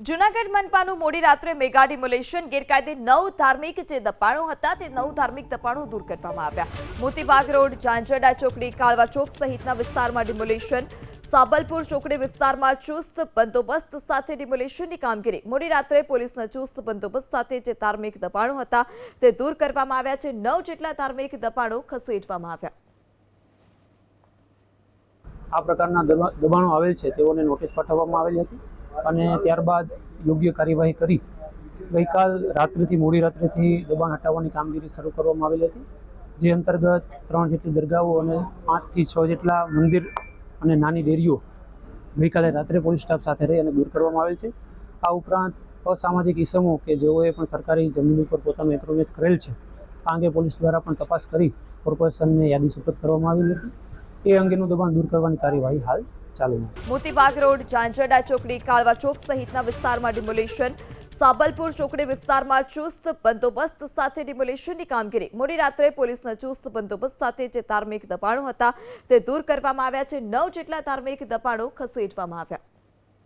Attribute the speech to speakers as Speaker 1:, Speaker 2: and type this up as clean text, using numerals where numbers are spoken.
Speaker 1: જૂનાગઢ મનપાનું મોડી રાત્રે mega demolition ગેરકાયદે 9 ધાર્મિક જે દબાણો હતા તે 9 ધાર્મિક દબાણો દૂર કરવામાં આવ્યા। મોતીબાગ રોડ, ઝાંઝરડા ચોકડી, કાળવા ચોક સહિતના વિસ્તારમાં ડિમોલેશન, સાબલપુર ચોકડી વિસ્તારમાં ચુસ્ત બંદોબસ્ત સાથે ડિમોલેશનની કામગીરી। મોડી રાત્રે પોલીસના ચુસ્ત બંદોબસ્ત સાથે જે ધાર્મિક દબાણો હતા તે દૂર કરવામાં આવ્યા છે। 9 જેટલા ધાર્મિક દબાણો ખસેડવામાં આવ્યા।
Speaker 2: આ પ્રકારના દબાણો આવેલ છે તેઓને નોટિસ પાઠવવામાં આવેલી હતી અને ત્યારબાદ યોગ્ય કાર્યવાહી કરી ગઈકાલ રાત્રિથી મોડી રાત્રિથી દબાણ હટાવવાની કામગીરી શરૂ કરવામાં આવેલી હતી, જે અંતર્ગત 3 જેટલી દરગાહો અને 5 થી 6 જેટલા મંદિર અને નાની ડેરીઓ ગઈકાલે રાત્રે પોલીસ સ્ટાફ સાથે રહી અને દૂર કરવામાં આવેલ છે। આ ઉપરાંત અસામાજિક ઇસમો કે જેઓએ પણ સરકારી જમીન ઉપર પોતાનું એન્ક્રોચમેન્ટ કરેલ છે આ અંગે પોલીસ દ્વારા પણ તપાસ કરી કોર્પોરેશનને યાદી સુપરત કરવામાં આવેલી હતી। એ અંગેનું દબાણ દૂર કરવાની કાર્યવાહી હાલ ચાલુ છે।
Speaker 1: મોતીબાગ રોડ, ઝાંઝરડા ચોકડી, કાળવા ચોક સહિતના વિસ્તારમાં ડિમોલેશન, સાબલપુર ચોકડી વિસ્તારમાં ચુસ્ત બંદોબસ્ત સાથે ડિમોલેશનની કામગીરી। મોડી રાત્રે પોલીસના ચુસ્ત બંદોબસ્ત સાથે જે ધાર્મિક દબાણો હતા તે દૂર કરવામાં આવ્યા છે। 9 જેટલા ધાર્મિક દબાણો ખસેડવામાં આવ્યા।